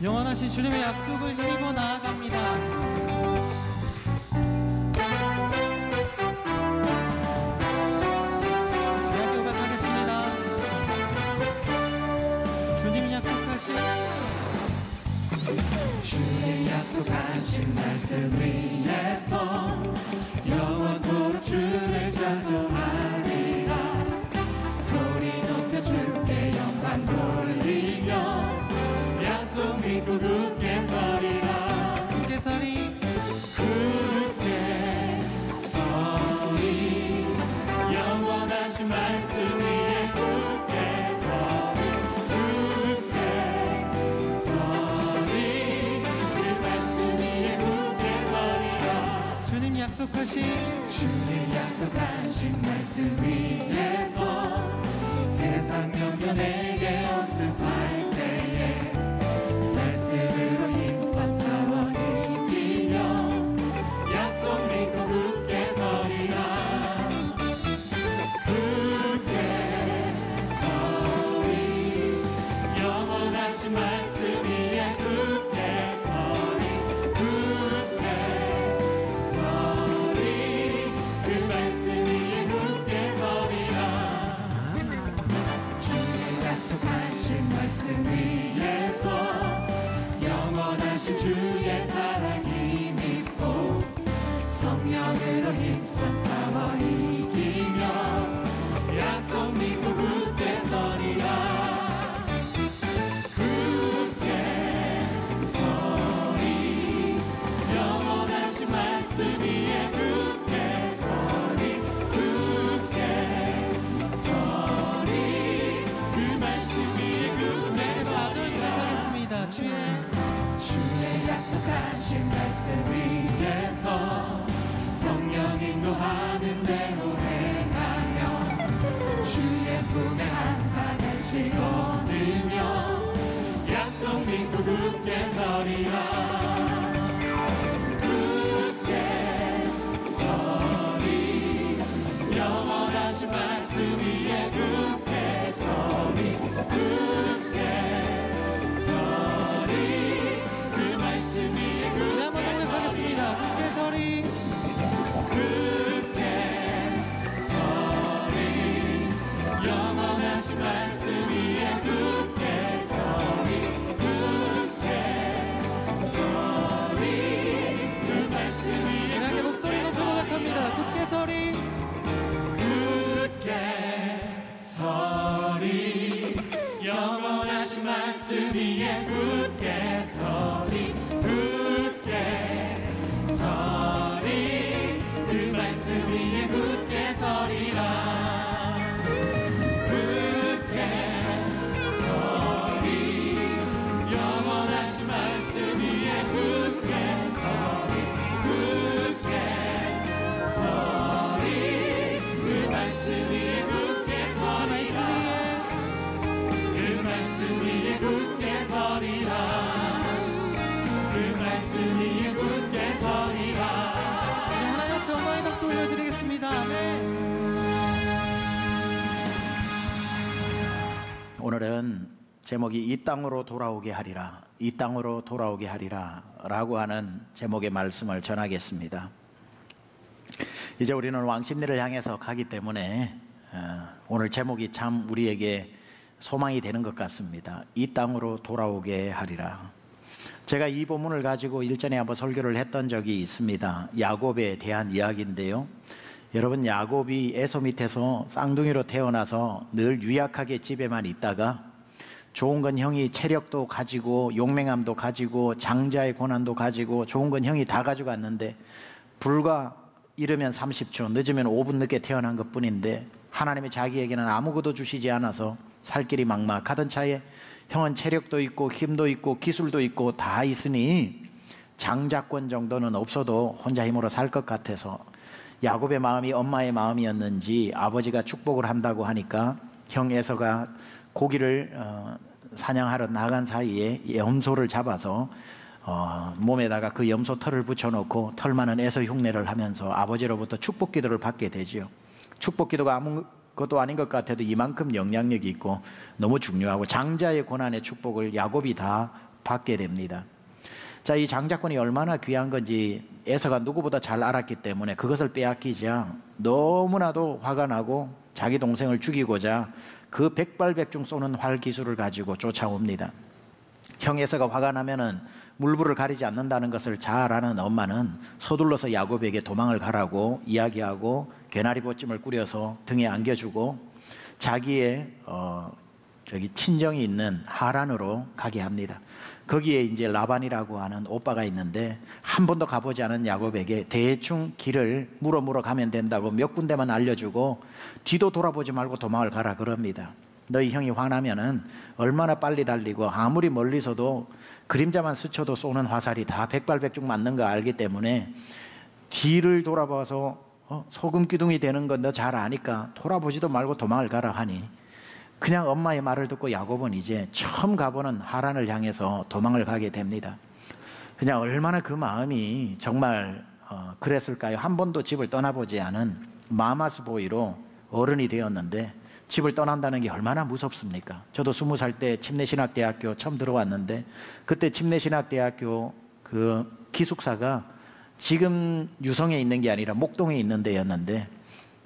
영원하신 주님의 약속을 힘입어 나아갑니다. 대학교 고백하겠습니다. 주님이 약속하신 주의 약속하신 말씀 위에서 영원토록 주를 찬송하리라. 소리 높여 주께 영광 돌리며 약속 믿고 굳게 서리라. 굳게 서리 굳게 서리 영원하신 말씀 위에 굳게 서리. 굳게 서리 그 말씀 위에 굳게 서리라. 주님 약속하신 주님 약속하신 말씀 위에서 세상 명변에게 엄습할 때에 말씀으로 힘써 싸워 이기며 약속 믿고 굳게 서리라. 굳게 서리 영원하신 말씀 위에 굳게 서리. 굳게 서리 그 말씀 위에 굳게 서리라. 주의 약속하신 말씀 위에서 영원하신 주의 사랑 힘입고 성령으로 힘써 싸워 이기며 약속 믿고 굳게 서리라. 굳게 서리 영원하신 말씀 위에 굳게 서리. 굳게 서리 그 말씀 위에 굳게 서리라. 주의 약속하신 말씀 위에서 성령 인도하는 대로 행하며 주의 품에 항상 안식 얻으며 약속 믿고 굳게 서리라. 굳게 서리 영원하신 말씀 위에 굳게 서리. 굳게 서리 그 말씀 위에 굳게 한번 고백하겠습니다. 굳게 서리 굳게 서리 영원하신 말씀 위에 굳게 서리. 굳게 서리 그 말씀 위에 그냥 목소리 높여 고백합니다. 굳게 서리 굳게 서리 영원하신 말씀 위에 굳게 서리. 굳게 서리 그 말씀 위에 굳게 서리라. 굳게 서리 영원하신 말씀 위에 굳게 서리. 굳게 서리 그 말씀 위에 굳게 서리라. 그 말씀 위에 굳게 서리라. 그 말씀 위에 굳게 서리라. 하나님 앞에 영광의 박수 올려드리겠습니다. 아멘. 오늘은 제목이 이 땅으로 돌아오게 하리라, 이 땅으로 돌아오게 하리라 라고 하는 제목의 말씀을 전하겠습니다. 이제 우리는 왕십리를 향해서 가기 때문에 오늘 제목이 참 우리에게 소망이 되는 것 같습니다. 이 땅으로 돌아오게 하리라. 제가 이 본문을 가지고 일전에 한번 설교를 했던 적이 있습니다. 야곱에 대한 이야기인데요. 여러분, 야곱이 에서 밑에서 쌍둥이로 태어나서 늘 유약하게 집에만 있다가 좋은 건 형이 체력도 가지고 용맹함도 가지고 장자의 고난도 가지고 좋은 건 형이 다 가져갔는데 불과 이르면 30초, 늦으면 5분 늦게 태어난 것 뿐인데 하나님이 자기에게는 아무것도 주시지 않아서 살 길이 막막하던 차에 형은 체력도 있고 힘도 있고 기술도 있고 다 있으니 장자권 정도는 없어도 혼자 힘으로 살 것 같아서 야곱의 마음이 엄마의 마음이었는지 아버지가 축복을 한다고 하니까 형 에서가 고기를 사냥하러 나간 사이에 염소를 잡아서 몸에다가 그 염소 털을 붙여놓고 털 많은 에서 흉내를 하면서 아버지로부터 축복 기도를 받게 되죠. 축복 기도가 아무것도 아닌 것 같아도 이만큼 영향력이 있고 너무 중요하고 장자의 고난의 축복을 야곱이 다 받게 됩니다. 자, 이 장자권이 얼마나 귀한 건지 에서가 누구보다 잘 알았기 때문에 그것을 빼앗기자 너무나도 화가 나고 자기 동생을 죽이고자 그 백발백중 쏘는 활 기술을 가지고 쫓아옵니다. 형 에서가 화가 나면은 물불을 가리지 않는다는 것을 잘 아는 엄마는 서둘러서 야곱에게 도망을 가라고 이야기하고 개나리 보찜을 꾸려서 등에 안겨주고 자기의 친정이 있는 하란으로 가게 합니다. 거기에 이제 라반이라고 하는 오빠가 있는데 한 번도 가보지 않은 야곱에게 대충 길을 물어 가면 된다고 몇 군데만 알려주고 뒤도 돌아보지 말고 도망을 가라 그럽니다. 너희 형이 화나면은 얼마나 빨리 달리고 아무리 멀리서도 그림자만 스쳐도 쏘는 화살이 다 백발백중 맞는 거 알기 때문에 뒤를 돌아봐서 소금 기둥이 되는 건 너 잘 아니까 돌아보지도 말고 도망을 가라 하니 그냥 엄마의 말을 듣고 야곱은 이제 처음 가보는 하란을 향해서 도망을 가게 됩니다. 그냥 얼마나 그 마음이 정말 그랬을까요? 한 번도 집을 떠나보지 않은 마마스 보이로 어른이 되었는데 집을 떠난다는 게 얼마나 무섭습니까? 저도 20살 때 침례신학대학교 처음 들어왔는데 그때 침례신학대학교 그 기숙사가 지금 유성에 있는 게 아니라 목동에 있는 데였는데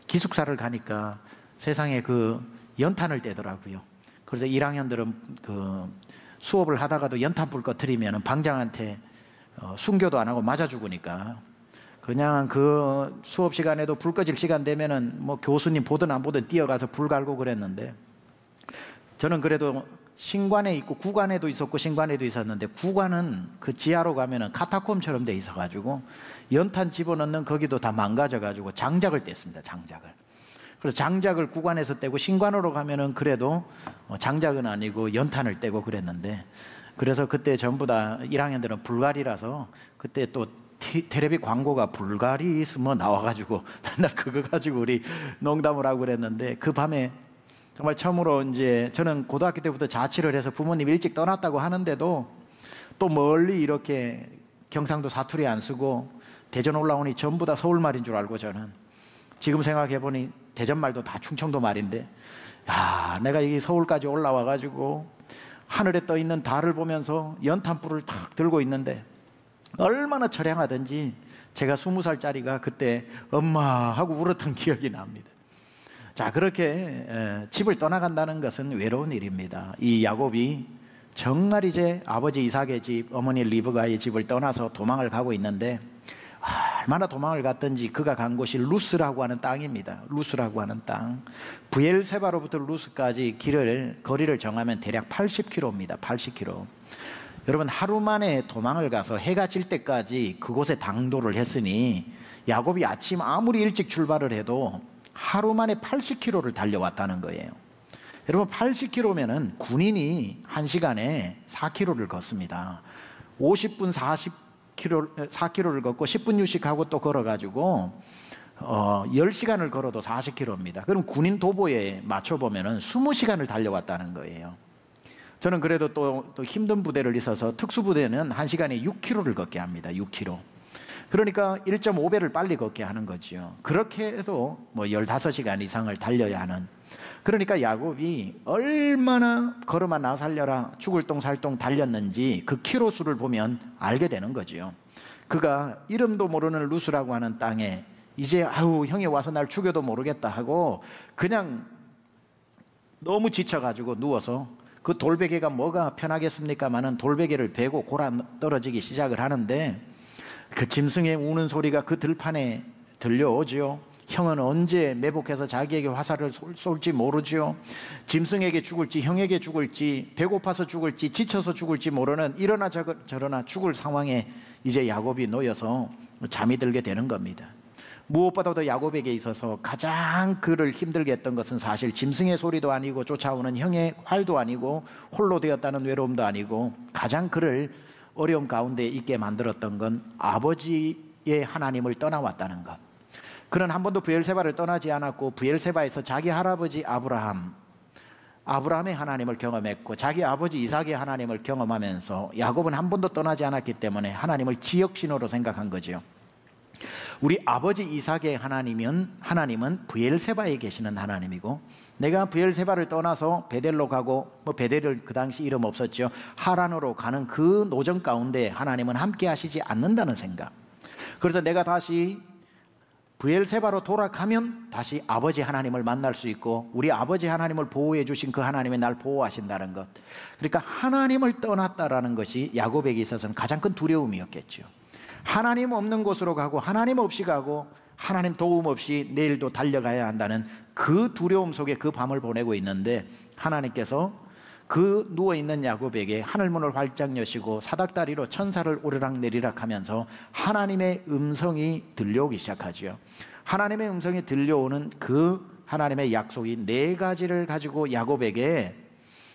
기숙사를 가니까 세상에 그 연탄을 떼더라고요. 그래서 1학년들은 그 수업을 하다가도 연탄불 꺼트리면 방장한테 순교도 안 하고 맞아 죽으니까 그냥 그 수업 시간에도 불 꺼질 시간 되면은 뭐 교수님 보든 안 보든 뛰어가서 불 갈고 그랬는데 저는 그래도 신관에 있고 구관에도 있었고 신관에도 있었는데 구관은 그 지하로 가면은 카타콤처럼 돼 있어가지고 연탄 집어넣는 거기도 다 망가져가지고 장작을 뗐습니다. 장작을. 그래서 장작을 구관에서 떼고 신관으로 가면은 그래도 장작은 아니고 연탄을 떼고 그랬는데 그래서 그때 전부 다 1학년들은 불가리라서 그때 또 텔레비 광고가 불가리 뭐 나와가지고 맨날 그거 가지고 우리 농담을 하고 그랬는데 그 밤에 정말 처음으로 이제 저는 고등학교 때부터 자취를 해서 부모님 일찍 떠났다고 하는데도 또 멀리 이렇게 경상도 사투리 안 쓰고 대전 올라오니 전부 다 서울 말인 줄 알고 저는 지금 생각해보니 대전 말도 다 충청도 말인데 야 내가 이 서울까지 올라와가지고 하늘에 떠 있는 달을 보면서 연탄불을 탁 들고 있는데 얼마나 처량하든지 제가 20살짜리가 그때 엄마 하고 울었던 기억이 납니다. 자 그렇게 집을 떠나간다는 것은 외로운 일입니다. 이 야곱이 정말 이제 아버지 이삭의 집, 어머니 리브가의 집을 떠나서 도망을 가고 있는데 얼마나 도망을 갔든지 그가 간 곳이 루스라고 하는 땅입니다. 루스라고 하는 땅. 브엘세바로부터 루스까지 거리를 정하면 대략 80km입니다. 80km. 여러분 하루 만에 도망을 가서 해가 질 때까지 그곳에 당도를 했으니 야곱이 아침 아무리 일찍 출발을 해도 하루 만에 80km를 달려왔다는 거예요. 여러분 80km면은 군인이 1시간에 4km를 걷습니다. 50분 4km를 걷고 10분 휴식하고 또 걸어가지고 10시간을 걸어도 40km입니다. 그럼 군인 도보에 맞춰보면은 20시간을 달려왔다는 거예요. 저는 그래도 또 힘든 부대를 있어서 특수부대는 1시간에 6km를 걷게 합니다. 6km. 그러니까 1.5배를 빨리 걷게 하는 거죠. 그렇게 해도 뭐 15시간 이상을 달려야 하는. 그러니까 야곱이 얼마나 걸어마 나 살려라 죽을 똥 살 똥 달렸는지 그 키로 수를 보면 알게 되는 거죠. 그가 이름도 모르는 루스라고 하는 땅에 이제 아우 형이 와서 날 죽여도 모르겠다 하고 그냥 너무 지쳐가지고 누워서 그 돌베개가 뭐가 편하겠습니까마는 돌베개를 베고 골아 떨어지기 시작을 하는데 그 짐승의 우는 소리가 그 들판에 들려오지요. 형은 언제 매복해서 자기에게 화살을 쏠지 모르지요. 짐승에게 죽을지 형에게 죽을지 배고파서 죽을지 지쳐서 죽을지 모르는 이러나 저러나 죽을 상황에 이제 야곱이 놓여서 잠이 들게 되는 겁니다. 무엇보다도 야곱에게 있어서 가장 그를 힘들게 했던 것은 사실 짐승의 소리도 아니고 쫓아오는 형의 활도 아니고 홀로 되었다는 외로움도 아니고 가장 그를 어려움 가운데 있게 만들었던 건 아버지의 하나님을 떠나왔다는 것. 그는 한 번도 브엘세바를 떠나지 않았고 브엘세바에서 자기 할아버지 아브라함의 하나님을 경험했고 자기 아버지 이삭의 하나님을 경험하면서 야곱은 한 번도 떠나지 않았기 때문에 하나님을 지역신호로 생각한 거죠. 우리 아버지 이삭의 하나님은 브엘세바에 계시는 하나님이고, 내가 브엘세바를 떠나서 베델로 가고, 베델을 그 당시 이름 없었죠, 하란으로 가는 그 노정 가운데 하나님은 함께 하시지 않는다는 생각. 그래서 내가 다시 브엘세바로 돌아가면 다시 아버지 하나님을 만날 수 있고, 우리 아버지 하나님을 보호해 주신 그 하나님이 날 보호하신다는 것. 그러니까 하나님을 떠났다라는 것이 야곱에게 있어서는 가장 큰 두려움이었겠죠. 하나님 없는 곳으로 가고, 하나님 없이 가고, 하나님 도움 없이 내일도 달려가야 한다는 그 두려움 속에 그 밤을 보내고 있는데, 하나님께서 그 누워있는 야곱에게 하늘문을 활짝 여시고 사닥다리로 천사를 오르락내리락 하면서 하나님의 음성이 들려오기 시작하죠. 하나님의 음성이 들려오는 그 하나님의 약속이 네 가지를 가지고 야곱에게,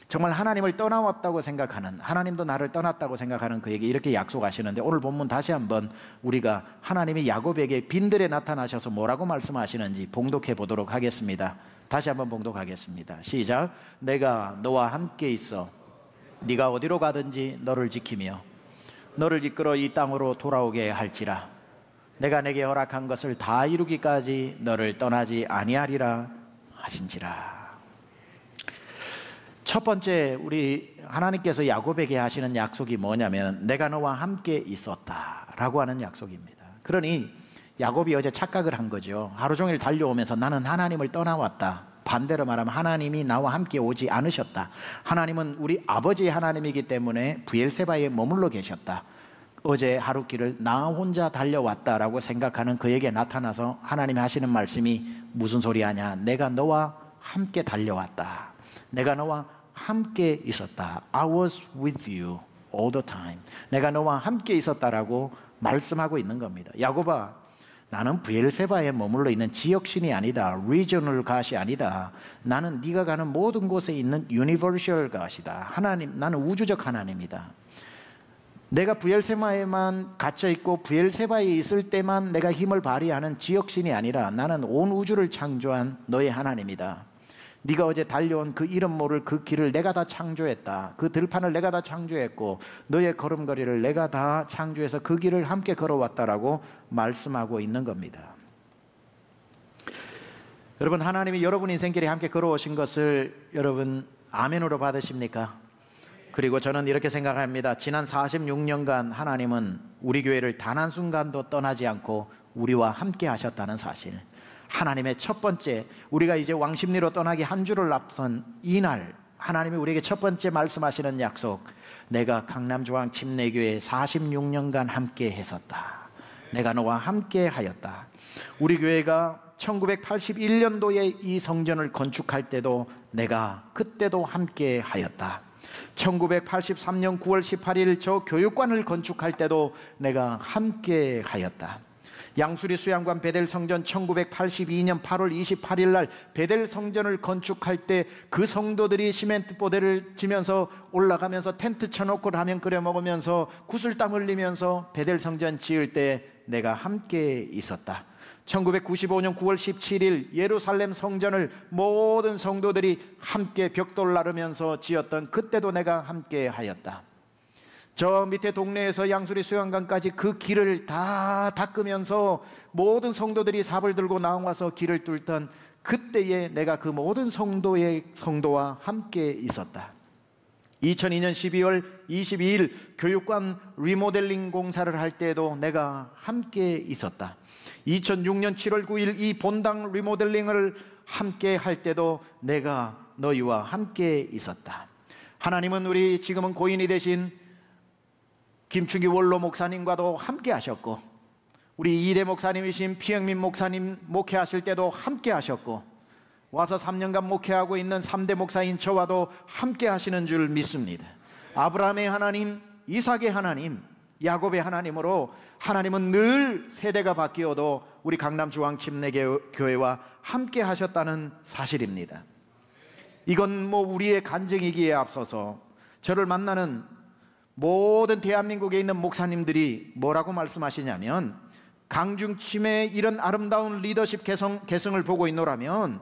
정말 하나님을 떠나왔다고 생각하는, 하나님도 나를 떠났다고 생각하는 그에게 이렇게 약속하시는데, 오늘 본문 다시 한번 우리가 하나님이 야곱에게 빈들에 나타나셔서 뭐라고 말씀하시는지 봉독해 보도록 하겠습니다. 다시 한번 봉독하겠습니다. 시작. 내가 너와 함께 있어 네가 어디로 가든지 너를 지키며 너를 이끌어 이 땅으로 돌아오게 할지라. 내가 내게 허락한 것을 다 이루기까지 너를 떠나지 아니하리라 하신지라. 첫 번째, 우리 하나님께서 야곱에게 하시는 약속이 뭐냐면, 내가 너와 함께 있었다라고 하는 약속입니다. 그러니 야곱이 어제 착각을 한 거죠. 하루 종일 달려오면서 나는 하나님을 떠나왔다. 반대로 말하면 하나님이 나와 함께 오지 않으셨다. 하나님은 우리 아버지의 하나님이기 때문에 브엘세바에 머물러 계셨다. 어제 하루 길을 나 혼자 달려왔다라고 생각하는 그에게 나타나서 하나님이 하시는 말씀이 무슨 소리 하냐. 내가 너와 함께 달려왔다. 내가 너와 함께 있었다. I was with you all the time. 내가 너와 함께 있었다라고 말씀하고 있는 겁니다. 야곱아, 나는 브엘세바에 머물러 있는 지역신이 아니다. regional god이 아니다. 나는 네가 가는 모든 곳에 있는 universal god이다. 하나님, 나는 우주적 하나님이다. 내가 브엘세바에만 갇혀 있고 브엘세바에 있을 때만 내가 힘을 발휘하는 지역신이 아니라 나는 온 우주를 창조한 너의 하나님이다. 네가 어제 달려온 그 이름 모를 그 길을 내가 다 창조했다. 그 들판을 내가 다 창조했고 너의 걸음걸이를 내가 다 창조해서 그 길을 함께 걸어왔다라고 말씀하고 있는 겁니다. 여러분, 하나님이 여러분 인생길에 함께 걸어오신 것을 여러분 아멘으로 받으십니까? 그리고 저는 이렇게 생각합니다. 지난 46년간 하나님은 우리 교회를 단 한순간도 떠나지 않고 우리와 함께 하셨다는 사실. 하나님의 첫 번째, 우리가 이제 왕십리로 떠나기 한 주를 앞선 이날 하나님이 우리에게 첫 번째 말씀하시는 약속, 내가 강남중앙 침례교회에 46년간 함께 했었다. 내가 너와 함께 하였다. 우리 교회가 1981년도에 이 성전을 건축할 때도 내가 그때도 함께 하였다. 1983년 9월 18일 저 교육관을 건축할 때도 내가 함께 하였다. 양수리 수양관 베델 성전 1982년 8월 28일 날 베델 성전을 건축할 때 그 성도들이 시멘트 보대를 지면서 올라가면서 텐트 쳐놓고 라면 끓여 먹으면서 구슬땀 흘리면서 베델 성전 지을 때 내가 함께 있었다. 1995년 9월 17일 예루살렘 성전을 모든 성도들이 함께 벽돌 나르면서 지었던 그때도 내가 함께 하였다. 저 밑에 동네에서 양수리 수영관까지 그 길을 다 닦으면서 모든 성도들이 삽을 들고 나와서 길을 뚫던 그때에 내가 그 모든 성도와 함께 있었다. 2002년 12월 22일 교육관 리모델링 공사를 할 때에도 내가 함께 있었다. 2006년 7월 9일 이 본당 리모델링을 함께 할 때도 내가 너희와 함께 있었다. 하나님은 우리 지금은 고인이 되신 김충기 원로 목사님과도 함께 하셨고, 우리 이대 목사님이신 피영민 목사님 목회하실 때도 함께 하셨고, 와서 3년간 목회하고 있는 3대 목사인 저와도 함께 하시는 줄 믿습니다. 아브라함의 하나님, 이삭의 하나님, 야곱의 하나님으로 하나님은 늘 세대가 바뀌어도 우리 강남중앙침례교회와 함께 하셨다는 사실입니다. 이건 우리의 간증이기에 앞서서 저를 만나는 모든 대한민국에 있는 목사님들이 뭐라고 말씀하시냐면, 강중침의 이런 아름다운 리더십 개성을 보고 있노라면,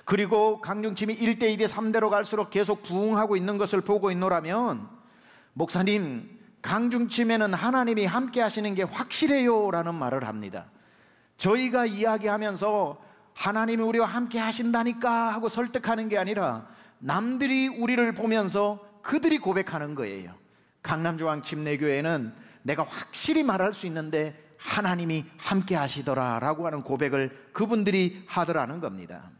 그리고 강중침이 1대, 2대, 3대로 갈수록 계속 부흥하고 있는 것을 보고 있노라면, 목사님, 강중침에는 하나님이 함께 하시는 게 확실해요 라는 말을 합니다. 저희가 이야기하면서 하나님이 우리와 함께 하신다니까 하고 설득하는 게 아니라 남들이 우리를 보면서 그들이 고백하는 거예요. 강남중앙 침례교회는 내가 확실히 말할 수 있는데 하나님이 함께 하시더라 라고 하는 고백을 그분들이 하더라는 겁니다.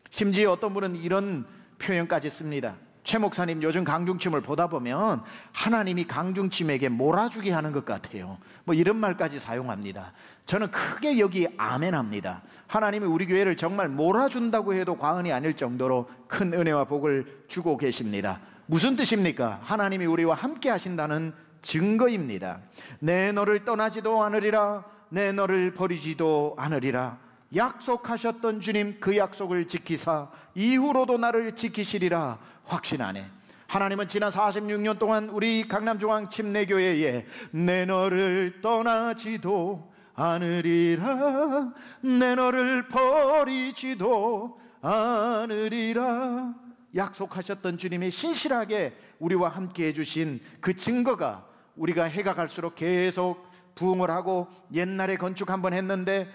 심지어 어떤 분은 이런 표현까지 씁니다. 최 목사님 요즘 강중침을 보다 보면 하나님이 강중침에게 몰아주게 하는 것 같아요. 뭐 이런 말까지 사용합니다. 저는 크게 여기 아멘합니다. 하나님이 우리 교회를 정말 몰아준다고 해도 과언이 아닐 정도로 큰 은혜와 복을 주고 계십니다. 무슨 뜻입니까? 하나님이 우리와 함께 하신다는 증거입니다. 내 너를 떠나지도 않으리라, 내 너를 버리지도 않으리라. 약속하셨던 주님, 그 약속을 지키사 이후로도 나를 지키시리라 확신하네. 하나님은 지난 46년 동안 우리 강남중앙 침례교회에 내 너를 떠나지도 않으리라, 내 너를 버리지도 않으리라 약속하셨던 주님이 신실하게 우리와 함께 해주신 그 증거가 우리가 해가 갈수록 계속 부흥을 하고, 옛날에 건축 한번 했는데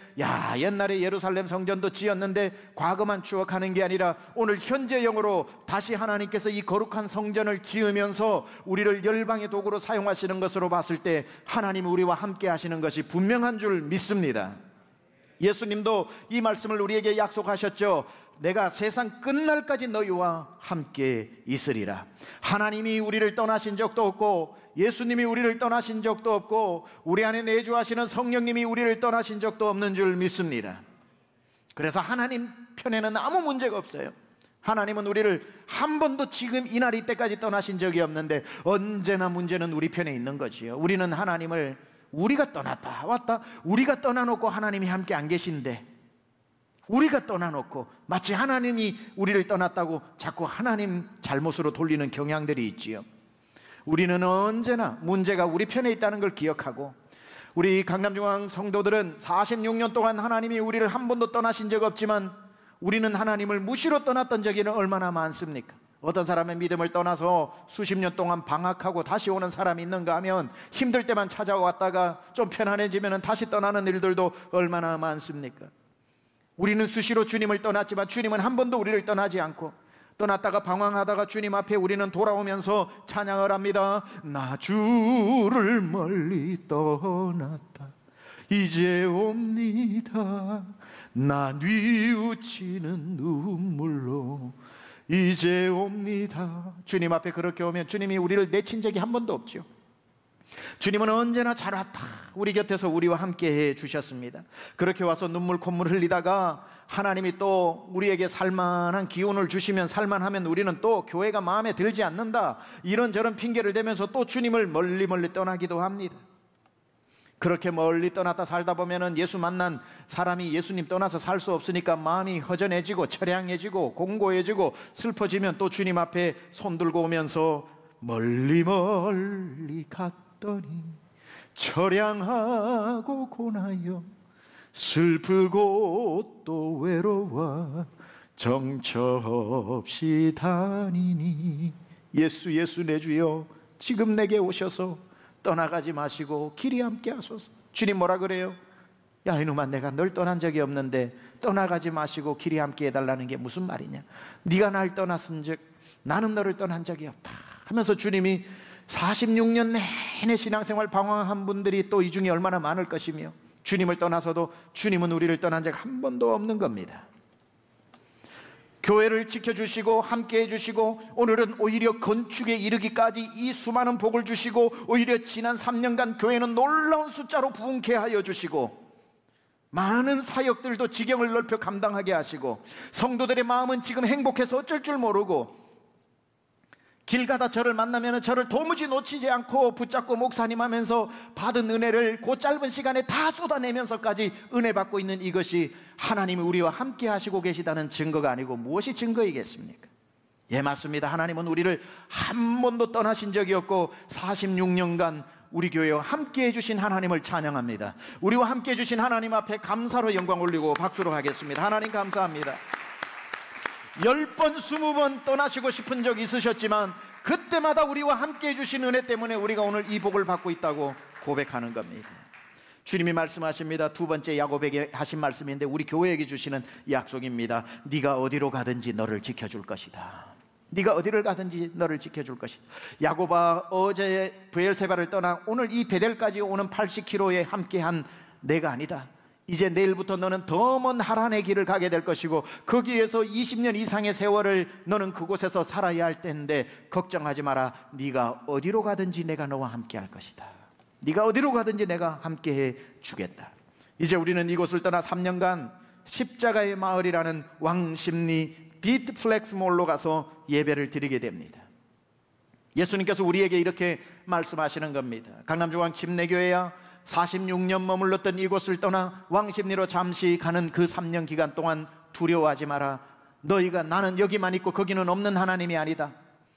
옛날에 예루살렘 성전도 지었는데 과거만 추억하는 게 아니라 오늘 현재형으로 다시 하나님께서 이 거룩한 성전을 지으면서 우리를 열방의 도구로 사용하시는 것으로 봤을 때 하나님이 우리와 함께 하시는 것이 분명한 줄 믿습니다. 예수님도 이 말씀을 우리에게 약속하셨죠. 내가 세상 끝날까지 너희와 함께 있으리라. 하나님이 우리를 떠나신 적도 없고, 예수님이 우리를 떠나신 적도 없고, 우리 안에 내주하시는 성령님이 우리를 떠나신 적도 없는 줄 믿습니다. 그래서 하나님 편에는 아무 문제가 없어요. 하나님은 우리를 한 번도 지금 이날 이때까지 떠나신 적이 없는데 언제나 문제는 우리 편에 있는 거지요. 우리는 하나님을 우리가 떠났다 왔다, 우리가 떠나놓고 하나님이 함께 안 계신데, 우리가 떠나놓고 마치 하나님이 우리를 떠났다고 자꾸 하나님 잘못으로 돌리는 경향들이 있지요. 우리는 언제나 문제가 우리 편에 있다는 걸 기억하고, 우리 강남중앙 성도들은 46년 동안 하나님이 우리를 한 번도 떠나신 적 없지만 우리는 하나님을 무시로 떠났던 적이 얼마나 많습니까? 어떤 사람의 믿음을 떠나서 수십 년 동안 방학하고 다시 오는 사람이 있는가 하면 힘들 때만 찾아왔다가 좀 편안해지면 다시 떠나는 일들도 얼마나 많습니까? 우리는 수시로 주님을 떠났지만 주님은 한 번도 우리를 떠나지 않고, 떠났다가 방황하다가 주님 앞에 우리는 돌아오면서 찬양을 합니다. 나 주를 멀리 떠났다 이제 옵니다, 나 뉘우치는 눈물로 이제 옵니다. 주님 앞에 그렇게 오면 주님이 우리를 내친 적이 한 번도 없죠. 주님은 언제나 잘 왔다, 우리 곁에서 우리와 함께 해 주셨습니다. 그렇게 와서 눈물 콧물 흘리다가 하나님이 또 우리에게 살만한 기운을 주시면, 살만하면 우리는 또 교회가 마음에 들지 않는다 이런저런 핑계를 대면서 또 주님을 멀리 멀리 떠나기도 합니다. 그렇게 멀리 떠났다 살다 보면은 예수 만난 사람이 예수님 떠나서 살 수 없으니까 마음이 허전해지고 처량해지고 공고해지고 슬퍼지면 또 주님 앞에 손들고 오면서 멀리 멀리 갔더니 처량하고 고나여 슬프고 또 외로워 정처 없이 다니니. 예수 예수 내 주여 지금 내게 오셔서 떠나가지 마시고 길이 함께 하소서. 주님 뭐라 그래요? 야 이놈아, 내가 널 떠난 적이 없는데 떠나가지 마시고 길이 함께 해달라는 게 무슨 말이냐? 네가 날 떠났은즉 나는 너를 떠난 적이 없다 하면서 주님이 46년 내내 신앙생활 방황한 분들이 또 이 중에 얼마나 많을 것이며, 주님을 떠나서도 주님은 우리를 떠난 적 한 번도 없는 겁니다. 교회를 지켜주시고 함께 해주시고, 오늘은 오히려 건축에 이르기까지 이 수많은 복을 주시고, 오히려 지난 3년간 교회는 놀라운 숫자로 부흥케 하여 주시고, 많은 사역들도 지경을 넓혀 감당하게 하시고, 성도들의 마음은 지금 행복해서 어쩔 줄 모르고, 길 가다 저를 만나면 저를 도무지 놓치지 않고 붙잡고 목사님 하면서 받은 은혜를 그 짧은 시간에 다 쏟아내면서까지 은혜 받고 있는 이것이 하나님이 우리와 함께 하시고 계시다는 증거가 아니고 무엇이 증거이겠습니까? 예, 맞습니다. 하나님은 우리를 한 번도 떠나신 적이 없고 46년간 우리 교회와 함께 해주신 하나님을 찬양합니다. 우리와 함께 해주신 하나님 앞에 감사로 영광 올리고 박수로 하겠습니다. 하나님 감사합니다. 10번 20번 떠나시고 싶은 적이 있으셨지만 그때마다 우리와 함께 해주신 은혜 때문에 우리가 오늘 이 복을 받고 있다고 고백하는 겁니다. 주님이 말씀하십니다. 두 번째 야곱에게 하신 말씀인데 우리 교회에게 주시는 약속입니다. 네가 어디로 가든지 너를 지켜줄 것이다. 네가 어디를 가든지 너를 지켜줄 것이다. 야곱아, 어제 브엘세바를 떠나 오늘 이 베델까지 오는 80km에 함께한 내가 아니다. 이제 내일부터 너는 더 먼 하란의 길을 가게 될 것이고 거기에서 20년 이상의 세월을 너는 그곳에서 살아야 할 텐데 걱정하지 마라. 네가 어디로 가든지 내가 너와 함께할 것이다. 네가 어디로 가든지 내가 함께해 주겠다. 이제 우리는 이곳을 떠나 3년간 십자가의 마을이라는 왕십리 비트플렉스몰로 가서 예배를 드리게 됩니다. 예수님께서 우리에게 이렇게 말씀하시는 겁니다. 강남중앙 침례교회야 46년 머물렀던 이곳을 떠나 왕십리로 잠시 가는 그 3년 기간 동안 두려워하지 마라. 너희가 나는 여기만 있고 거기는 없는 하나님이 아니다.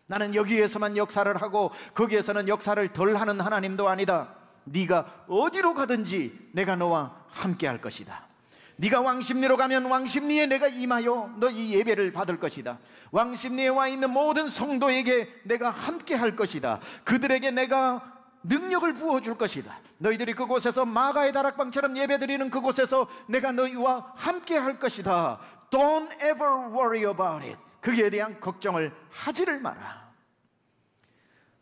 나는 여기에서만 역사를 하고 거기에서는 역사를 덜 하는 하나님도 아니다. 네가 어디로 가든지 내가 너와 함께 할 것이다. 네가 왕십리로 가면 왕십리에 내가 임하여 너희 예배를 받을 것이다. 왕십리에 와 있는 모든 성도에게 내가 함께 할 것이다. 그들에게 내가 능력을 부어줄 것이다. 너희들이 그곳에서 마가의 다락방처럼 예배드리는 그곳에서 내가 너희와 함께 할 것이다. Don't ever worry about it. 거기에 대한 걱정을 하지를 마라.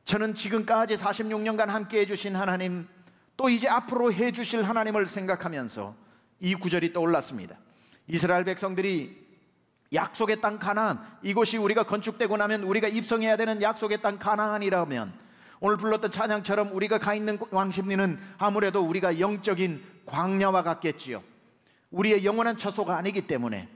저는 지금까지 46년간 함께 해주신 하나님, 또 이제 앞으로 해주실 하나님을 생각하면서 이 구절이 떠올랐습니다. 이스라엘 백성들이 약속의 땅 가나안, 이곳이 우리가 건축되고 나면 우리가 입성해야 되는 약속의 땅 가나안이라면 오늘 불렀던 찬양처럼 우리가 가 있는 왕십리는 아무래도 우리가 영적인 광야와 같겠지요. 우리의 영원한 처소가 아니기 때문에.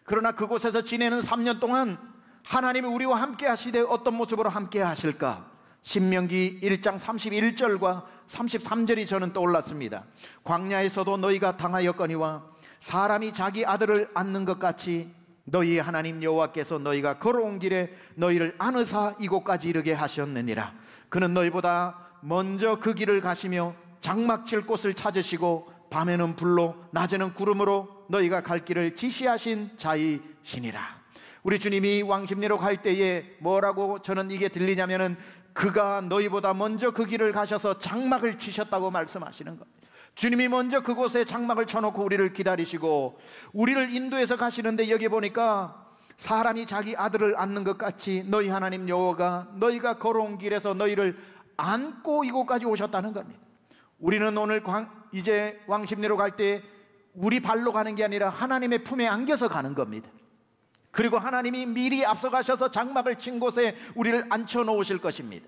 그러나 그곳에서 지내는 3년 동안 하나님이 우리와 함께 하시되 어떤 모습으로 함께 하실까? 신명기 1장 31절과 33절이 저는 떠올랐습니다. 광야에서도 너희가 당하였거니와 사람이 자기 아들을 안는 것 같이 너희 하나님 여호와께서 너희가 걸어온 길에 너희를 안으사 이곳까지 이르게 하셨느니라. 그는 너희보다 먼저 그 길을 가시며 장막칠 곳을 찾으시고 밤에는 불로 낮에는 구름으로 너희가 갈 길을 지시하신 자이시니라. 우리 주님이 왕십리로 갈 때에 뭐라고 저는 이게 들리냐면은 그가 너희보다 먼저 그 길을 가셔서 장막을 치셨다고 말씀하시는 겁니다. 주님이 먼저 그곳에 장막을 쳐놓고 우리를 기다리시고 우리를 인도해서 가시는데 여기 보니까 사람이 자기 아들을 안는 것 같이 너희 하나님 여호와가 너희가 걸어온 길에서 너희를 안고 이곳까지 오셨다는 겁니다. 우리는 오늘 이제 왕십리로 갈 때 우리 발로 가는 게 아니라 하나님의 품에 안겨서 가는 겁니다. 그리고 하나님이 미리 앞서가셔서 장막을 친 곳에 우리를 앉혀 놓으실 것입니다.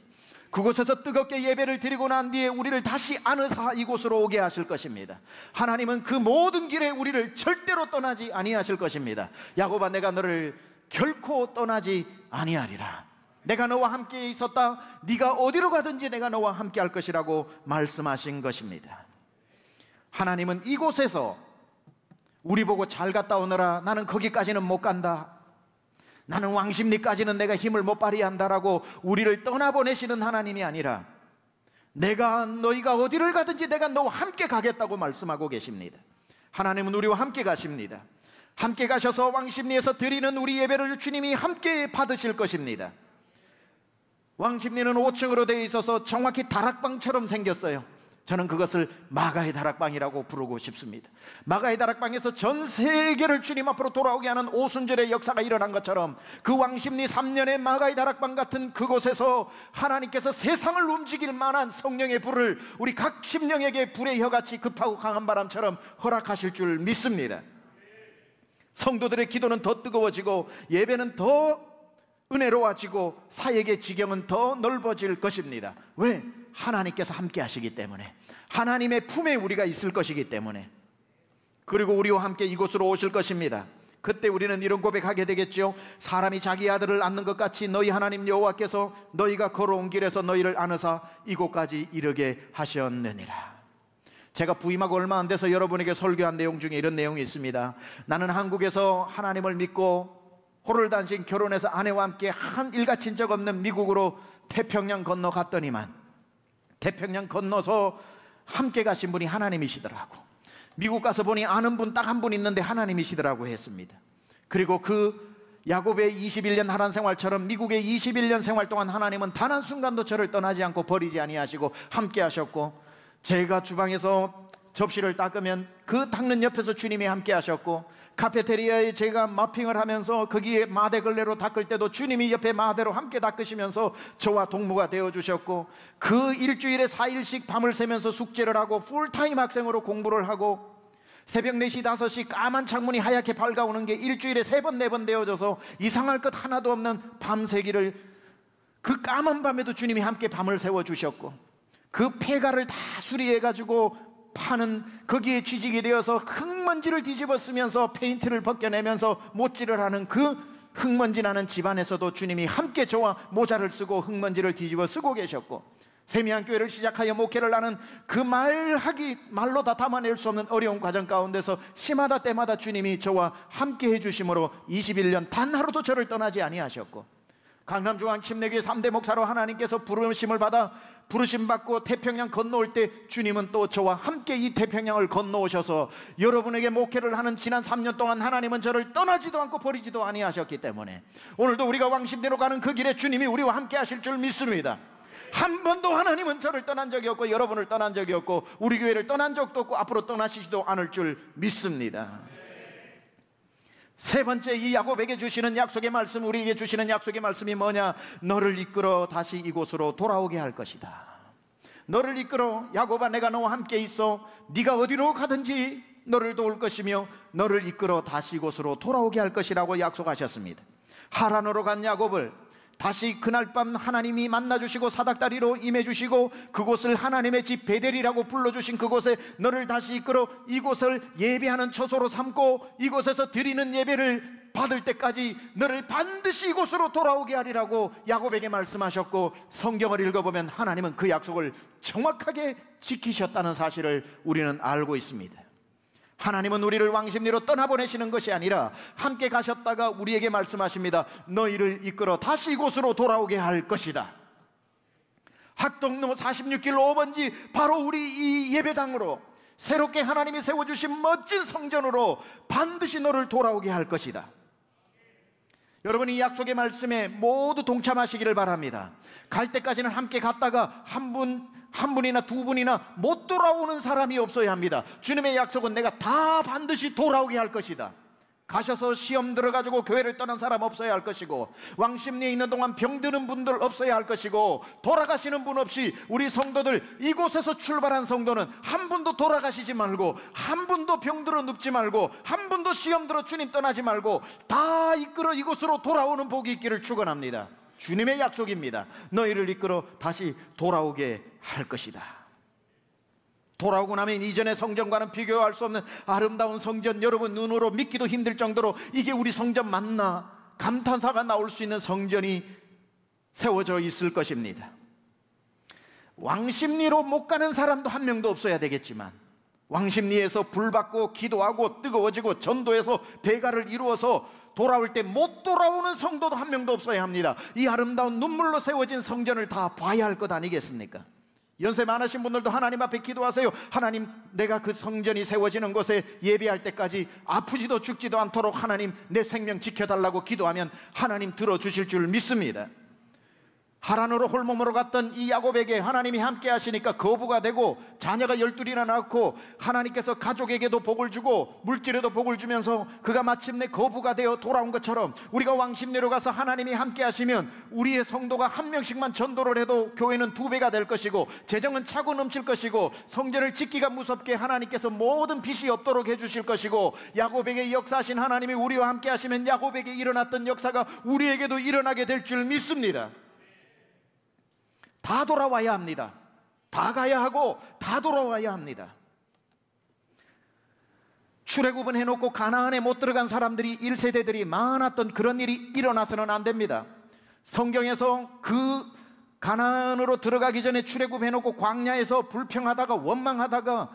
그곳에서 뜨겁게 예배를 드리고 난 뒤에 우리를 다시 안으사 이곳으로 오게 하실 것입니다. 하나님은 그 모든 길에 우리를 절대로 떠나지 아니하실 것입니다. 야곱아, 내가 너를 결코 떠나지 아니하리라. 내가 너와 함께 있었다. 네가 어디로 가든지 내가 너와 함께 할 것이라고 말씀하신 것입니다. 하나님은 이곳에서 우리 보고 잘 갔다 오너라, 나는 거기까지는 못 간다, 나는 왕십리까지는 내가 힘을 못 발휘한다라고 우리를 떠나보내시는 하나님이 아니라 너희가 어디를 가든지 내가 너와 함께 가겠다고 말씀하고 계십니다. 하나님은 우리와 함께 가십니다. 함께 가셔서 왕십리에서 드리는 우리 예배를 주님이 함께 받으실 것입니다. 왕십리는 5층으로 되어 있어서 정확히 다락방처럼 생겼어요. 저는 그것을 마가의 다락방이라고 부르고 싶습니다. 마가의 다락방에서 전 세계를 주님 앞으로 돌아오게 하는 오순절의 역사가 일어난 것처럼 그 왕십리 3년의 마가의 다락방 같은 그곳에서 하나님께서 세상을 움직일 만한 성령의 불을 우리 각 심령에게 불의 혀같이 급하고 강한 바람처럼 허락하실 줄 믿습니다. 성도들의 기도는 더 뜨거워지고 예배는 더 은혜로워지고 사역의 지경은 더 넓어질 것입니다. 왜? 하나님께서 함께 하시기 때문에, 하나님의 품에 우리가 있을 것이기 때문에. 그리고 우리와 함께 이곳으로 오실 것입니다. 그때 우리는 이런 고백하게 되겠죠. 사람이 자기 아들을 안는 것 같이 너희 하나님 여호와께서 너희가 걸어온 길에서 너희를 안으사 이곳까지 이르게 하셨느니라. 제가 부임하고 얼마 안 돼서 여러분에게 설교한 내용 중에 이런 내용이 있습니다. 나는 한국에서 하나님을 믿고 호롤단신 결혼해서 아내와 함께 한 일가 친적 없는 미국으로 태평양 건너갔더니만 태평양 건너서 함께 가신 분이 하나님이시더라고. 미국 가서 보니 아는 분 딱 한 분 있는데 하나님이시더라고 했습니다. 그리고 그 야곱의 21년 하란 생활처럼 미국의 21년 생활 동안 하나님은 단 한순간도 저를 떠나지 않고 버리지 아니하시고 함께 하셨고, 제가 주방에서 접시를 닦으면 그 닦는 옆에서 주님이 함께 하셨고, 카페테리아에 제가 마핑을 하면서 거기에 마대 걸레로 닦을 때도 주님이 옆에 마대로 함께 닦으시면서 저와 동무가 되어주셨고, 그 일주일에 4일씩 밤을 새면서 숙제를 하고 풀타임 학생으로 공부를 하고, 새벽 4시 5시 까만 창문이 하얗게 밝아오는 게 일주일에 3번 4번 되어져서 이상할 것 하나도 없는 밤새기를, 그 까만 밤에도 주님이 함께 밤을 세워주셨고, 그 폐가를 다 수리해가지고 파는 거기에 취직이 되어서 흙먼지를 뒤집어 쓰면서 페인트를 벗겨내면서 못질을 하는 그 흙먼지 나는 집안에서도 주님이 함께 저와 모자를 쓰고 흙먼지를 뒤집어 쓰고 계셨고, 세미한교회를 시작하여 목회를 하는 그 말로 다 담아낼 수 없는 어려운 과정 가운데서 시마다 때마다 주님이 저와 함께 해주심으로 21년 단 하루도 저를 떠나지 아니하셨고, 강남중앙 침례교회 3대 목사로 하나님께서 부르심 받고 태평양 건너올 때 주님은 또 저와 함께 이 태평양을 건너오셔서 여러분에게 목회를 하는 지난 3년 동안 하나님은 저를 떠나지도 않고 버리지도 아니하셨기 때문에 오늘도 우리가 왕심대로 가는 그 길에 주님이 우리와 함께 하실 줄 믿습니다. 한 번도 하나님은 저를 떠난 적이 없고 여러분을 떠난 적이 없고 우리 교회를 떠난 적도 없고 앞으로 떠나시지도 않을 줄 믿습니다. 세 번째, 이 야곱에게 주시는 약속의 말씀, 우리에게 주시는 약속의 말씀이 뭐냐? 너를 이끌어 다시 이곳으로 돌아오게 할 것이다. 너를 이끌어, 야곱아 내가 너와 함께 있어. 네가 어디로 가든지 너를 도울 것이며 너를 이끌어 다시 이곳으로 돌아오게 할 것이라고 약속하셨습니다. 하란으로 간 야곱을 다시 그날 밤 하나님이 만나주시고 사닥다리로 임해주시고 그곳을 하나님의 집 베델이라고 불러주신 그곳에 너를 다시 이끌어 이곳을 예배하는 처소로 삼고 이곳에서 드리는 예배를 받을 때까지 너를 반드시 이곳으로 돌아오게 하리라고 야곱에게 말씀하셨고, 성경을 읽어보면 하나님은 그 약속을 정확하게 지키셨다는 사실을 우리는 알고 있습니다. 하나님은 우리를 왕십리로 떠나보내시는 것이 아니라 함께 가셨다가 우리에게 말씀하십니다. 너희를 이끌어 다시 이곳으로 돌아오게 할 것이다. 학동로 46길 5번지 바로 우리 이 예배당으로 새롭게 하나님이 세워주신 멋진 성전으로 반드시 너를 돌아오게 할 것이다. 여러분, 이 약속의 말씀에 모두 동참하시기를 바랍니다. 갈 때까지는 함께 갔다가 한 분이나 두 분이나 못 돌아오는 사람이 없어야 합니다. 주님의 약속은 내가 다 반드시 돌아오게 할 것이다. 가셔서 시험 들어가지고 교회를 떠난 사람 없어야 할 것이고, 왕십리에 있는 동안 병드는 분들 없어야 할 것이고, 돌아가시는 분 없이 우리 성도들, 이곳에서 출발한 성도는 한 분도 돌아가시지 말고, 한 분도 병들어 눕지 말고, 한 분도 시험 들어 주님 떠나지 말고 다 이끌어 이곳으로 돌아오는 복이 있기를 축원합니다. 주님의 약속입니다. 너희를 이끌어 다시 돌아오게 할 것이다. 돌아오고 나면 이전의 성전과는 비교할 수 없는 아름다운 성전, 여러분 눈으로 믿기도 힘들 정도로 이게 우리 성전 맞나 감탄사가 나올 수 있는 성전이 세워져 있을 것입니다. 왕십리로 못 가는 사람도 한 명도 없어야 되겠지만, 왕십리에서 불받고 기도하고 뜨거워지고 전도해서 대가를 이루어서 돌아올 때 못 돌아오는 성도도 한 명도 없어야 합니다. 이 아름다운 눈물로 세워진 성전을 다 봐야 할 것 아니겠습니까? 연세 많으신 분들도 하나님 앞에 기도하세요. 하나님, 내가 그 성전이 세워지는 곳에 예배할 때까지 아프지도 죽지도 않도록 하나님 내 생명 지켜달라고 기도하면 하나님 들어주실 줄 믿습니다. 하란으로 홀몸으로 갔던 이 야곱에게 하나님이 함께 하시니까 거부가 되고 자녀가 12이나 낳고 하나님께서 가족에게도 복을 주고 물질에도 복을 주면서 그가 마침내 거부가 되어 돌아온 것처럼, 우리가 왕십리로 가서 하나님이 함께 하시면 우리의 성도가 한 명씩만 전도를 해도 교회는 2배가 될 것이고 재정은 차고 넘칠 것이고 성전을 짓기가 무섭게 하나님께서 모든 빚이 없도록 해주실 것이고, 야곱에게 역사하신 하나님이 우리와 함께 하시면 야곱에게 일어났던 역사가 우리에게도 일어나게 될 줄 믿습니다. 다 돌아와야 합니다. 다 가야 하고 다 돌아와야 합니다. 출애굽은 해놓고 가나안에 못 들어간 사람들이 1세대들이 많았던 그런 일이 일어나서는 안 됩니다. 성경에서 그 가나안으로 들어가기 전에 출애굽해놓고 광야에서 불평하다가 원망하다가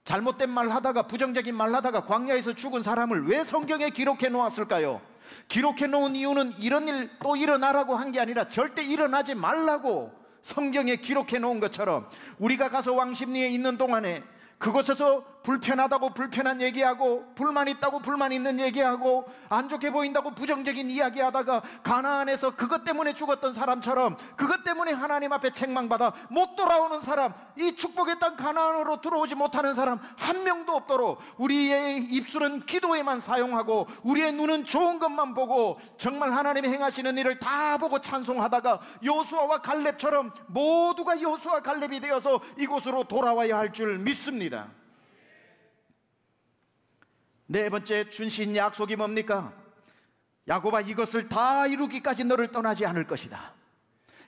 잘못된 말 하다가 부정적인 말 하다가 광야에서 죽은 사람을 왜 성경에 기록해 놓았을까요? 기록해 놓은 이유는 이런 일 또 일어나라고 한 게 아니라 절대 일어나지 말라고 성경에 기록해 놓은 것처럼 우리가 가서 왕십리에 있는 동안에 그곳에서 불편하다고 불편한 얘기하고, 불만 있다고 불만 있는 얘기하고, 안 좋게 보인다고 부정적인 이야기하다가 가나안에서 그것 때문에 죽었던 사람처럼, 그것 때문에 하나님 앞에 책망받아 못 돌아오는 사람, 이 축복의 땅 가나안으로 들어오지 못하는 사람 한 명도 없도록 우리의 입술은 기도에만 사용하고 우리의 눈은 좋은 것만 보고 정말 하나님이 행하시는 일을 다 보고 찬송하다가 여호수아와 갈렙처럼 모두가 여호수아 갈렙이 되어서 이곳으로 돌아와야 할 줄 믿습니다. 네 번째 준신 약속이 뭡니까? 야곱아, 이것을 다 이루기까지 너를 떠나지 않을 것이다.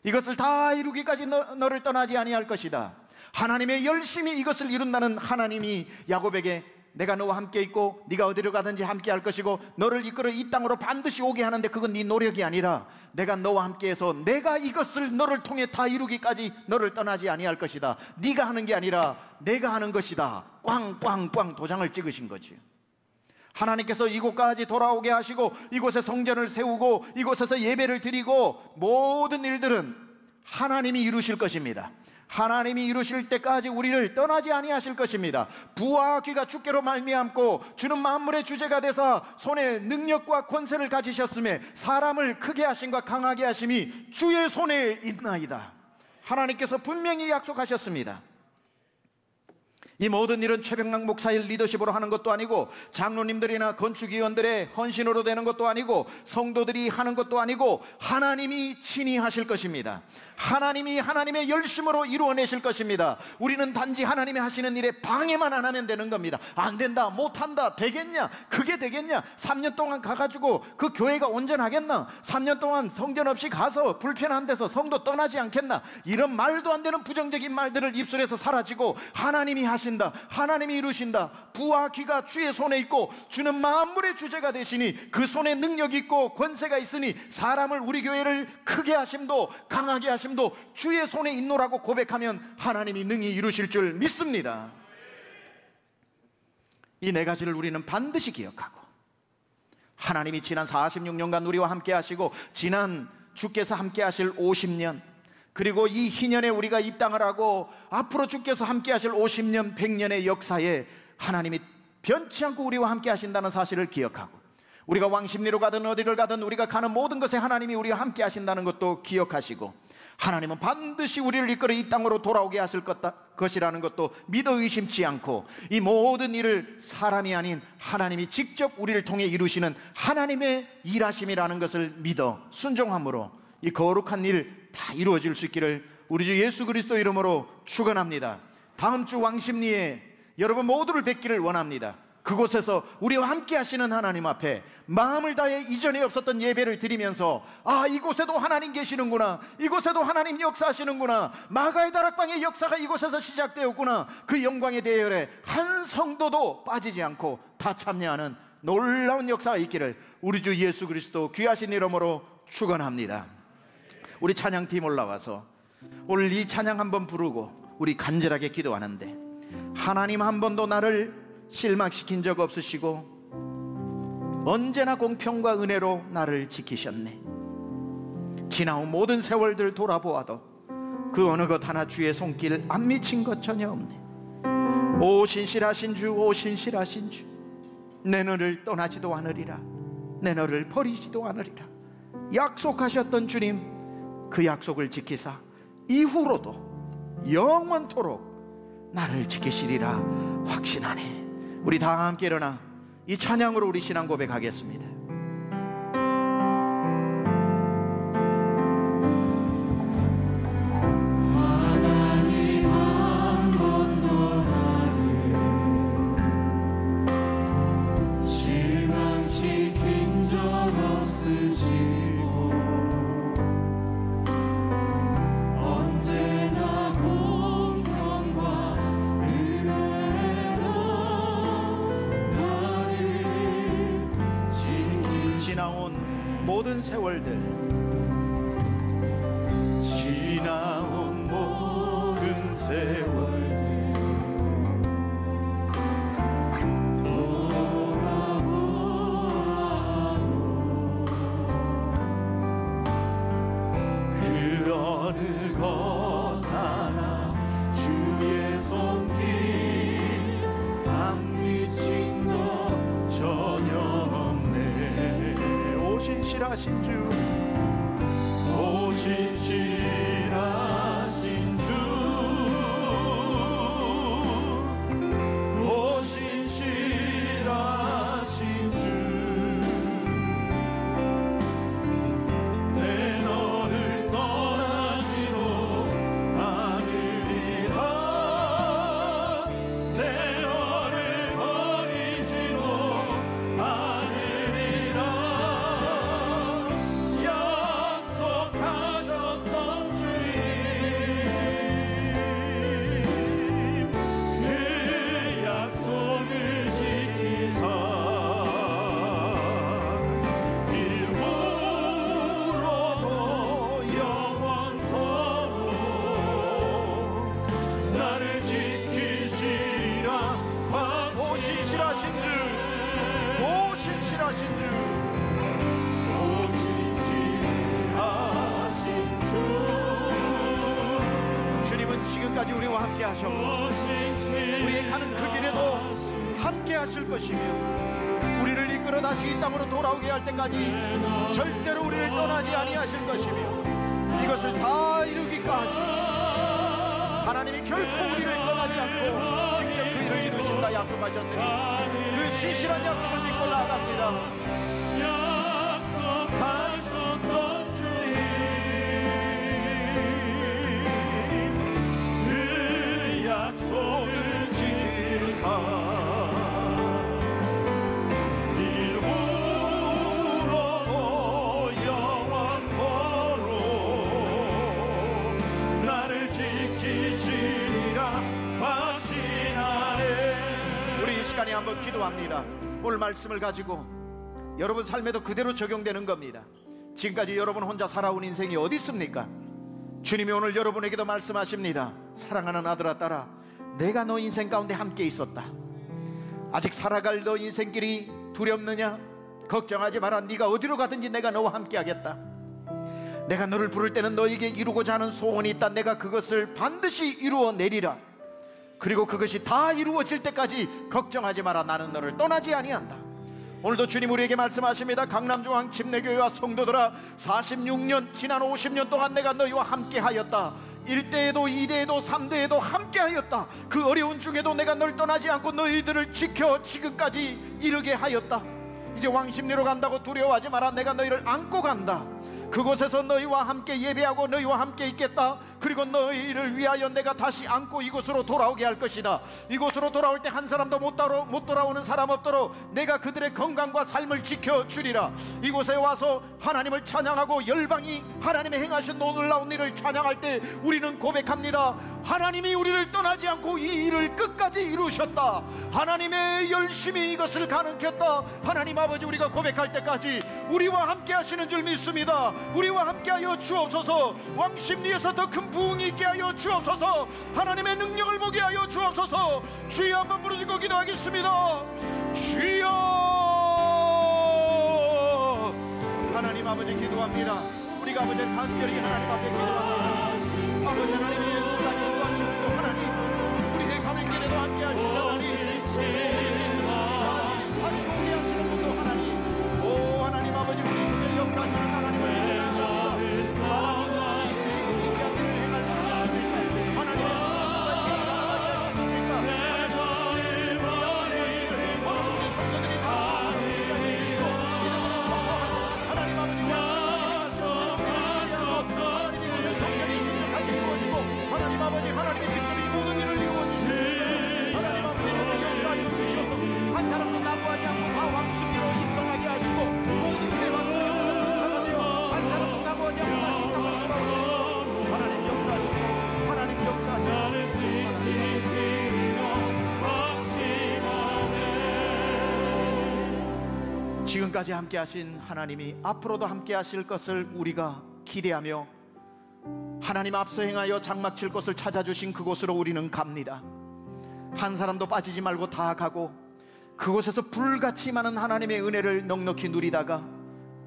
이것을 다 이루기까지 너를 떠나지 아니할 것이다. 하나님의 열심히 이것을 이룬다는 하나님이 야곱에게 내가 너와 함께 있고 네가 어디로 가든지 함께 할 것이고 너를 이끌어 이 땅으로 반드시 오게 하는데 그건 네 노력이 아니라 내가 너와 함께해서 내가 이것을 너를 통해 다 이루기까지 너를 떠나지 아니할 것이다. 네가 하는 게 아니라 내가 하는 것이다. 꽝꽝꽝 도장을 찍으신 거지. 하나님께서 이곳까지 돌아오게 하시고 이곳에 성전을 세우고 이곳에서 예배를 드리고 모든 일들은 하나님이 이루실 것입니다. 하나님이 이루실 때까지 우리를 떠나지 아니하실 것입니다. 부와 귀가 주께로 말미암고 주는 만물의 주제가 되사 손에 능력과 권세를 가지셨음에 사람을 크게 하심과 강하게 하심이 주의 손에 있나이다. 하나님께서 분명히 약속하셨습니다. 이 모든 일은 최병락 목사의 리더십으로 하는 것도 아니고 장로님들이나 건축위원들의 헌신으로 되는 것도 아니고 성도들이 하는 것도 아니고 하나님이 친히 하실 것입니다. 하나님이 하나님의 열심으로 이루어내실 것입니다. 우리는 단지 하나님이 하시는 일에 방해만 안 하면 되는 겁니다. 안 된다, 못한다, 되겠냐, 그게 되겠냐, 3년 동안 가가지고 그 교회가 온전하겠나, 3년 동안 성전 없이 가서 불편한 데서 성도 떠나지 않겠나, 이런 말도 안 되는 부정적인 말들을 입술에서 사라지고 하나님이 하신다, 하나님이 이루신다, 부와 귀가 주의 손에 있고 주는 만물의 주제가 되시니 그 손에 능력이 있고 권세가 있으니 사람을, 우리 교회를 크게 하심도 강하게 하심도 주의 손에 있노라고 고백하면 하나님이 능히 이루실 줄 믿습니다. 이 네 가지를 우리는 반드시 기억하고, 하나님이 지난 46년간 우리와 함께 하시고 지난 주께서 함께 하실 50년, 그리고 이 희년에 우리가 입당을 하고 앞으로 주께서 함께 하실 50년 100년의 역사에 하나님이 변치 않고 우리와 함께 하신다는 사실을 기억하고, 우리가 왕십리로 가든 어디를 가든 우리가 가는 모든 것에 하나님이 우리와 함께 하신다는 것도 기억하시고, 하나님은 반드시 우리를 이끌어 이 땅으로 돌아오게 하실 것이라는 것도 믿어 의심치 않고, 이 모든 일을 사람이 아닌 하나님이 직접 우리를 통해 이루시는 하나님의 일하심이라는 것을 믿어 순종함으로 이 거룩한 일 다 이루어질 수 있기를 우리 주 예수 그리스도 이름으로 축원합니다. 다음 주 왕십리에 여러분 모두를 뵙기를 원합니다. 그곳에서 우리와 함께 하시는 하나님 앞에 마음을 다해 이전에 없었던 예배를 드리면서, 아, 이곳에도 하나님 계시는구나, 이곳에도 하나님 역사하시는구나, 마가의 다락방의 역사가 이곳에서 시작되었구나, 그 영광의 대열에 한 성도도 빠지지 않고 다 참여하는 놀라운 역사가 있기를 우리 주 예수 그리스도 귀하신 이름으로 축원합니다. 우리 찬양팀 올라와서 오늘 이 찬양 한번 부르고 우리 간절하게 기도하는데, 하나님 한 번도 나를 실망시킨 적 없으시고 언제나 공평과 은혜로 나를 지키셨네. 지나온 모든 세월들 돌아보아도 그 어느 것 하나 주의 손길 안 미친 것 전혀 없네. 오 신실하신 주, 오 신실하신 주, 내 너를 떠나지도 않으리라, 내 너를 버리지도 않으리라 약속하셨던 주님, 그 약속을 지키사 이후로도 영원토록 나를 지키시리라 확신하네. 우리 다 함께 일어나 이 찬양으로 우리 신앙 고백하겠습니다. 하나님 한 번도 나를 실망시킨 적 없으시고 언제나 공평과 은혜로 나를 지나온 모든 세월들, 지나온 모든 세월들 돌아보아도 그 어느 것 하나 주의 손길 안 신실하신 주, 오 신실하신 주, 오 신실하신 주, 내 너를 떠나지도 않으리라, 내 너를 버리지도 않으리라, 약속하셨던 주님, 그 약속을 지키사 일부러도 영원토록 나를 지키시리라. 오 신실하신 주, 오 신실하신 주, 오 신실하신 주, 주님은 지금까지 우리와 함께 하셨고 오 신실하신 우리의 가는 그 길에도 함께 하실 것이며 우리를 이끌어 다시 이 땅으로 돌아오게 할 때까지 절대로 우리를 떠나지 아니하실 것이며 이것을 다 이루기까지 하나님이 결코 우리를 떠나지 않고 직접 그 일을 이루신다 약속하셨으니 그 신실한 약속을 믿고 나아갑니다. 약속하셨던 주님, 그 약속을 지키사 일부러도 영원토록 나를 지키시리라 확신하네. 우리 이 시간에 한번 기도합니다. 오늘 말씀을 가지고 여러분 삶에도 그대로 적용되는 겁니다. 지금까지 여러분 혼자 살아온 인생이 어디 있습니까? 주님이 오늘 여러분에게도 말씀하십니다. 사랑하는 아들아 딸아, 내가 너 인생 가운데 함께 있었다. 아직 살아갈 너 인생길이 두렵느냐? 걱정하지 마라. 네가 어디로 가든지 내가 너와 함께 하겠다. 내가 너를 부를 때는 너에게 이루고자 하는 소원이 있다. 내가 그것을 반드시 이루어내리라. 그리고 그것이 다 이루어질 때까지 걱정하지 마라. 나는 너를 떠나지 아니한다. 오늘도 주님 우리에게 말씀하십니다. 강남중앙 침례교회와 성도들아, 46년 지난 50년 동안 내가 너희와 함께 하였다. 1대에도 2대에도 3대에도 함께 하였다. 그 어려운 중에도 내가 널 떠나지 않고 너희들을 지켜 지금까지 이르게 하였다. 이제 왕십리로 간다고 두려워하지 마라. 내가 너희를 안고 간다. 그곳에서 너희와 함께 예배하고 너희와 함께 있겠다. 그리고 너희를 위하여 내가 다시 안고 이곳으로 돌아오게 할 것이다. 이곳으로 돌아올 때 한 사람도 못 돌아오는 사람 없도록 내가 그들의 건강과 삶을 지켜주리라. 이곳에 와서 하나님을 찬양하고 열방이 하나님의 행하신 놀라운 일을 찬양할 때 우리는 고백합니다. 하나님이 우리를 떠나지 않고 이 일을 끝까지 이루셨다. 하나님의 열심히 이것을 가능했다. 하나님 아버지, 우리가 고백할 때까지 우리와 함께 하시는 줄 믿습니다. 우리와 함께하여 주옵소서. 왕십리에서 더 큰 부흥이 있게 하여 주옵소서. 하나님의 능력을 보게 하여 주옵소서. 주여 한번 부르짖고 기도하겠습니다. 주여. 하나님 아버지 기도합니다. 우리가 아버지 간절히 하나님 앞에 기도합니다. 아버지 하나님의 끝까지 인도하시는 분 하나님, 우리의 가는 길에도 함께 하시는 하나님, 다시 오게 하시는 분도 하나님, 오 하나님 아버지, 우리 속에 역사하시는 하나님을 믿습니다. 사랑이 위대한 일을 행할 수 있습니까? 하나님의 우리 성도들이 다 함께 해주시고 믿음으로 선포하고 하나님 아버지 이곳의 성전이 진득하게 이루어지고 하나님 아버지, 하나님의 직접 이 모든 일을 이루어주시고 하나님 아버지는 역사하여 주셔서 한 사람도 나고하지 않고 다 왕십리로 입성하게 하시고 모든 대왕도 영접사가 되어 한 사람도 나고하지 않고 다시 이 땅으로 돌아오시고 하나님 역사하시고 하나님 역사하시고 지금까지 함께 하신 하나님이 앞으로도 함께 하실 것을 우리가 기대하며 하나님 앞서 행하여 장막 칠 곳을 찾아주신 그곳으로 우리는 갑니다. 한 사람도 빠지지 말고 다 가고 그곳에서 불같이 많은 하나님의 은혜를 넉넉히 누리다가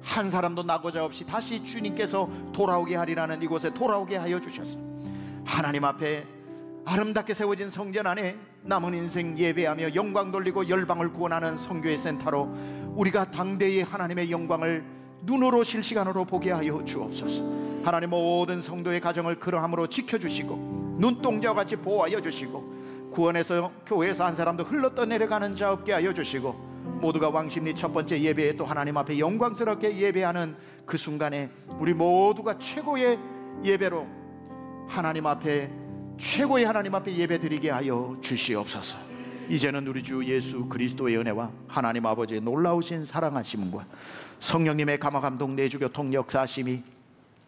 한 사람도 나고자 없이 다시 주님께서 돌아오게 하리라는 이곳에 돌아오게 하여 주셨습니다. 하나님 앞에 아름답게 세워진 성전 안에 남은 인생 예배하며 영광 돌리고 열방을 구원하는 선교의 센터로 우리가 당대의 하나님의 영광을 눈으로 실시간으로 보게 하여 주옵소서. 하나님, 모든 성도의 가정을 그러함으로 지켜주시고 눈동자와 같이 보호하여 주시고, 구원해서 교회에서 한 사람도 흘러떠내려가는 자 없게 하여 주시고, 모두가 왕십리 첫 번째 예배에 또 하나님 앞에 영광스럽게 예배하는 그 순간에 우리 모두가 최고의 예배로 하나님 앞에, 최고의 하나님 앞에 예배드리게 하여 주시옵소서. 이제는 우리 주 예수 그리스도의 은혜와 하나님 아버지의 놀라우신 사랑하심과 성령님의 감화감동 내주교통 역사하심이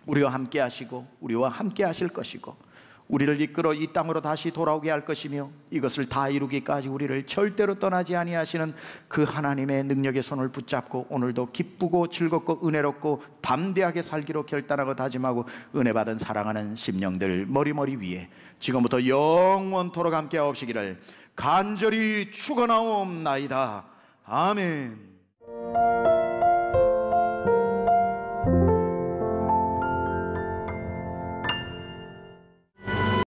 우리와 함께 하시고 우리와 함께 하실 것이고, 우리를 이끌어 이 땅으로 다시 돌아오게 할 것이며, 이것을 다 이루기까지 우리를 절대로 떠나지 아니하시는 그 하나님의 능력의 손을 붙잡고 오늘도 기쁘고 즐겁고 은혜롭고 담대하게 살기로 결단하고 다짐하고 은혜 받은 사랑하는 심령들 머리머리 위에 지금부터 영원토록 함께 하옵시기를 간절히 축원하옵나이다. 아멘.